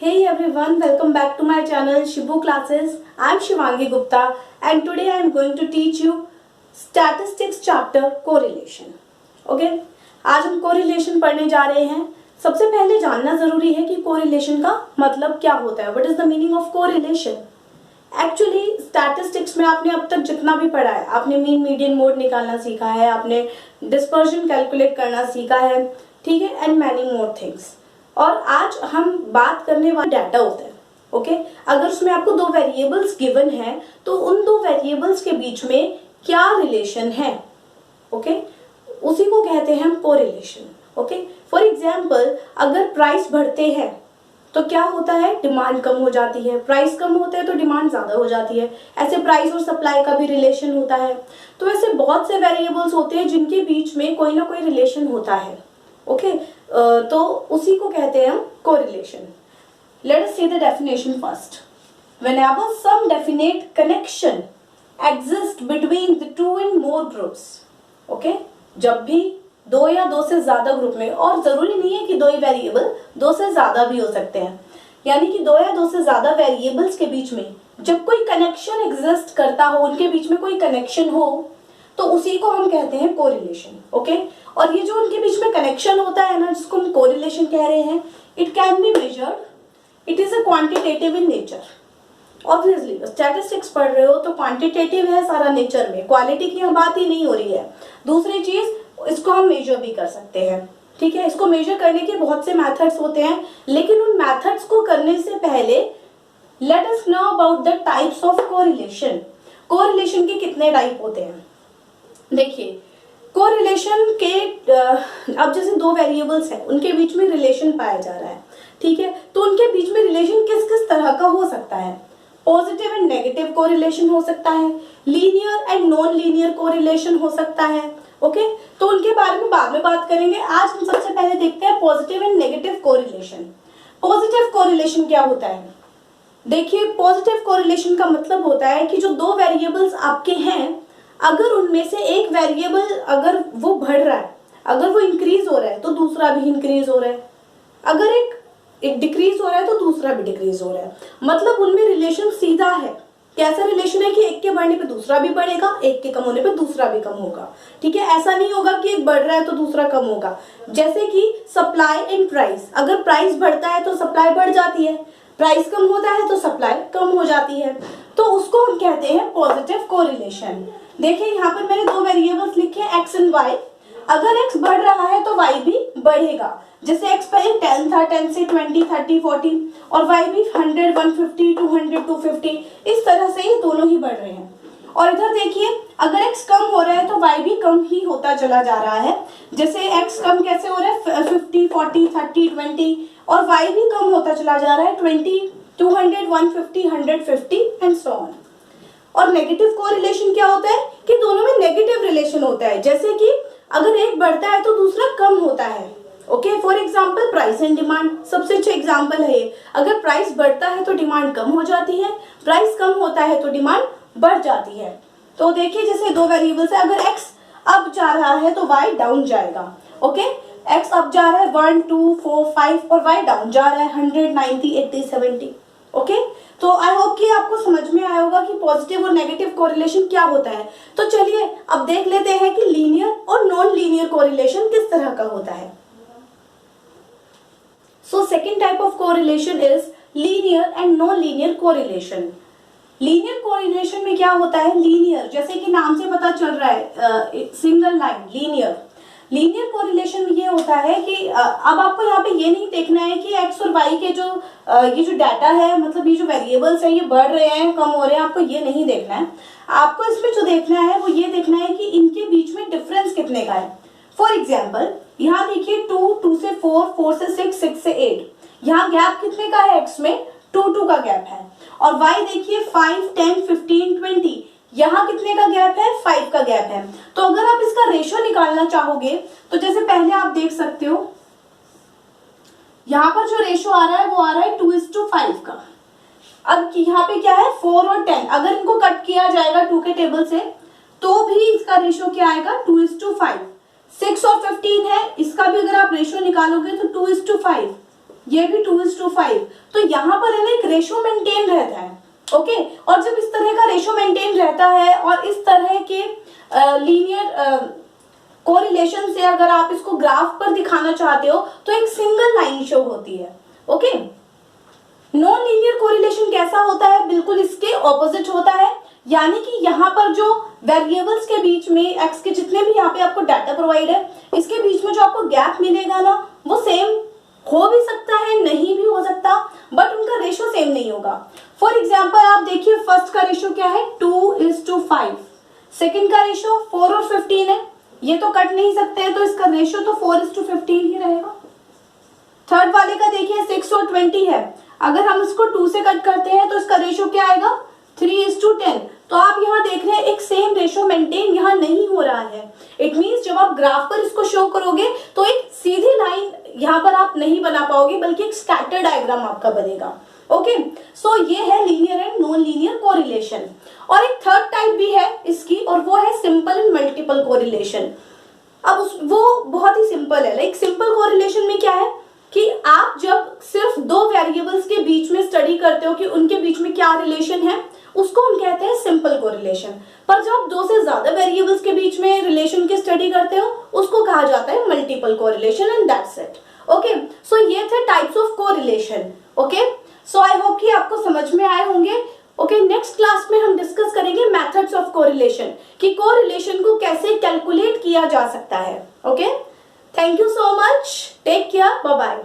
Hey everyone, welcome back to my channel Shibu Classes. I am Shivangi Gupta and today I am going to teach you Statistics chapter Correlation. Okay? आज हम correlation पढ़ने जा रहे हैं. सबसे पहले जानना जरूरी है कि correlation का मतलब क्या होता है. What is the meaning of correlation? Actually statistics में आपने अब तक जितना भी पढ़ा है, आपने मीन मीडियन मोड निकालना सीखा है, आपने डिस्पर्शन कैलकुलेट करना सीखा है, ठीक है, एंड मैनी मोर थिंग्स. और आज हम बात करने वाले डाटा होता है. ओके, अगर उसमें आपको दो वेरिएबल्स गिवन है तो उन दो वेरिएबल्स के बीच में क्या रिलेशन है, ओके, उसी को कहते हैं हम कोरिलेशन. ओके, फॉर एग्जांपल अगर प्राइस बढ़ते हैं तो क्या होता है, डिमांड कम हो जाती है. प्राइस कम होते हैं तो डिमांड ज्यादा हो जाती है. ऐसे प्राइस और सप्लाई का भी रिलेशन होता है. तो ऐसे बहुत से वेरिएबल्स होते हैं जिनके बीच में कोई ना कोई रिलेशन होता है. ओके, तो उसी को कहते हैं हम correlation. Let us see the definition first. Whenever some definite connection exists between the two and more groups, okay, जब भी दो या दो से ज्यादा ग्रुप में, और जरूरी नहीं है कि दो ही वेरिएबल, दो से ज्यादा भी हो सकते हैं, यानी कि दो या दो से ज्यादा वेरिएबल्स के बीच में जब कोई कनेक्शन एग्जिस्ट करता हो, उनके बीच में कोई कनेक्शन हो, तो उसी को हम कहते हैं कोरिलेशन. ओके, और ये जो उनके बीच में कनेक्शन होता है ना, जिसको हम कोरिलेशन कह रहे हैं, it can be measured. It is a quantitative in nature. Obviously statistics पढ़ रहे हो तो क्वांटिटेटिव है सारा नेचर में, क्वालिटी की हम बात ही नहीं हो रही है. दूसरी चीज, इसको हम मेजर भी कर सकते हैं. ठीक है, इसको मेजर करने के बहुत से मेथड्स होते हैं, लेकिन उन मेथड्स को करने से पहले let us know about the types of correlation. Correlation के कितने टाइप होते हैं. देखिए, कोरिलेशन के अब जैसे दो वेरिएबल्स हैं, उनके बीच में रिलेशन पाया जा रहा है, ठीक है, तो उनके बीच में रिलेशन किस किस तरह का हो सकता है. पॉजिटिव एंड नेगेटिव कोरिलेशन हो सकता है, linear and non linear correlation हो सकता है. ओके, तो उनके बारे में बाद में बात करेंगे. आज हम सबसे पहले देखते हैं positive and negative correlation. Positive correlation क्या होता है. देखिए, पॉजिटिव कोरिलेशन का मतलब होता है कि जो दो वेरिएबल्स आपके हैं, अगर उनमें से एक वेरिएबल अगर वो बढ़ रहा है, अगर वो इंक्रीज हो रहा है तो दूसरा भी इंक्रीज हो रहा है. अगर एक डिक्रीज हो रहा है तो दूसरा भी डिक्रीज हो रहा है. मतलब उनमें रिलेशन सीधा है. कैसा रिलेशन है कि एक के बढ़ने पे दूसरा भी बढ़ेगा, एक के कम होने पे दूसरा भी कम होगा. ठीक है, ऐसा नहीं होगा कि एक बढ़ रहा है तो दूसरा कम होगा. जैसे कि सप्लाई एंड प्राइस, अगर प्राइस बढ़ता है तो सप्लाई बढ़ जाती है, प्राइस कम होता है तो सप्लाई कम हो जाती है. तो उसको हम कहते हैं पॉजिटिव कोरिलेशन. देखिए, यहाँ पर मैंने दो वेरिएबल्स लिखे हैं, एक्स एंड वाई. अगर एक्स बढ़ रहा है तो वाई भी बढ़ेगा. जैसे एक्स पहले 10 था, 10 से 20, 30, 40, और वाई भी 100, 150, 200, 250, इस तरह से ये दोनों ही बढ़ रहे हैं. और इधर देखिए, अगर एक्स कम हो रहा है तो वाई भी कम ही होता चला जा रहा है. जैसे एक्स कम कैसे हो रहा है, 50, 40, 30, 20, और वाई भी कम होता चला जा रहा है, 20, 200, 150, 150 एंड सो ऑन. और नेगेटिव कोरिलेशन क्या होता है कि दोनों में नेगेटिव रिलेशन होता है. जैसे कि अगर एक बढ़ता है तो दूसरा कम होता है. Okay, for example price and demand सबसे अच्छा एग्जांपल है ये. अगर प्राइस बढ़ता है तो डिमांड कम हो जाती है, प्राइस कम होता है तो डिमांड बढ़ जाती है. तो देखिए, जैसे दो वेरिएबल्स है, अगर एक्स अप जा रहा है तो वाई डाउन जाएगा. ओके, एक्स अप जा रहा है 1, 2, 4, 5, और वाई डाउन जा रहा है 100, 90, 80, 70. ओके, तो आई होप कि आपको समझ में आया होगा कि पॉजिटिव और नेगेटिव कोरिलेशन क्या होता है. तो चलिए अब देख लेते हैं कि लीनियर और नॉन लीनियर कोरिलेशन किस तरह का होता है. So second type of correlation is linear and non linear correlation. Linear correlation में क्या होता है, लीनियर जैसे कि नाम से पता चल रहा है, single line linear. Linear correlation में ये होता है कि अब आपको यहाँ पे ये नहीं देखना है कि एक्स और वाई के जो ये जो डाटा है, मतलब ये जो वेरिएबल्स है, ये बढ़ रहे हैं, कम हो रहे हैं, आपको ये नहीं देखना है. आपको इसमें जो देखना है वो ये देखना है कि इनके बीच में डिफरेंस कितने का है. फॉर एग्जाम्पल यहाँ देखिए 2 से 4, 4 से 6, 6 से 8, यहाँ गैप कितने का है, एक्स में 2 का गैप है. और वाई देखिए 5, 10, 15, 20, यहाँ कितने का गैप है, 5 का गैप है. तो अगर आप इसका रेशियो निकालना चाहोगे तो जैसे पहले आप देख सकते हो, यहाँ पर जो रेशियो आ रहा है वो आ रहा है 2:5 का. अब यहाँ पे क्या है, 4 और 10, अगर इनको कट किया जाएगा 2 के टेबल से तो भी इसका रेशियो क्या आएगा, 2:5. 6 और 15 है, इसका भी अगर आप रेशियो निकालोगे तो 2:5. ये भी 2:5, तो यहाँ पर है ना एक रेशो मेंटेन रहता है। ओके, और जब इस तरह का रेशो मेंटेन रहता है और इस तरह के लीनियर कोरिलेशन से अगर आप इसको ग्राफ पर दिखाना चाहते हो तो एक सिंगल लाइन शो होती है। ओके, नॉन लीनियर कोरिलेशन कैसा होता है, बिल्कुल इसके ऑपोजिट होता है, यानी कि यहाँ पर जो वेरिएबल्स के बीच में एक्स के जितने भी यहाँ पे आपको डाटा प्रोवाइड है, इसके बीच में जो आपको गैप मिलेगा ना, वो सेम हो भी सकता है, नहीं भी हो सकता, बट उनका रेशो सेम नहीं होगा। फॉर एग्जाम्पल आप देखिए, फर्स्ट का रेशो क्या है, 2:5, सेकेंड का रेशो 4 और 15 है, ये तो कट नहीं सकते हैं, तो इसका रेशो तो 4:15 ही रहेगा। थर्ड वाले का देखिए 6 और 20 है, अगर हम इसको 2 से कट करते हैं तो इसका रेशो क्या आएगा, 3:10। तो आप यहाँ देख रहे हैं एक सेम रेशो मेंटेन यहाँ नहीं हो रहा है। इट मीन्स जब आप ग्राफ पर इसको शो करोगे तो एक सीधी लाइन यहाँ पर आप नहीं बना पाओगे, बल्कि एक स्कैटर डायग्राम आपका बनेगा। ओके, सो ये है linear and non linear correlation. और एक थर्ड टाइप भी है इसकी, और वो है सिंपल एंड मल्टीपल कोरिलेशन। अब वो बहुत ही सिंपल है। लाइक सिंपल कोरिलेशन में क्या है कि आप जब सिर्फ दो वेरिएबल्स के बीच में स्टडी करते हो कि उनके बीच में क्या रिलेशन है, उसको हम कहते हैं सिंपल कोरिलेशन। पर जब आप दो से ज्यादा वेरिएबल्स के बीच में रिलेशन की स्टडी करते हो, उसको कहा जाता है multiple correlation, and that's it. Okay, so ये थे types of correlation. Okay, so I hope कि आपको समझ में आए होंगे। ओके, नेक्स्ट क्लास में हम डिस्कस करेंगे मेथड्स ऑफ कोरिलेशन, कि कोरिलेशन को कैसे कैलकुलेट किया जा सकता है। Okay, thank you so much, take care, bye bye.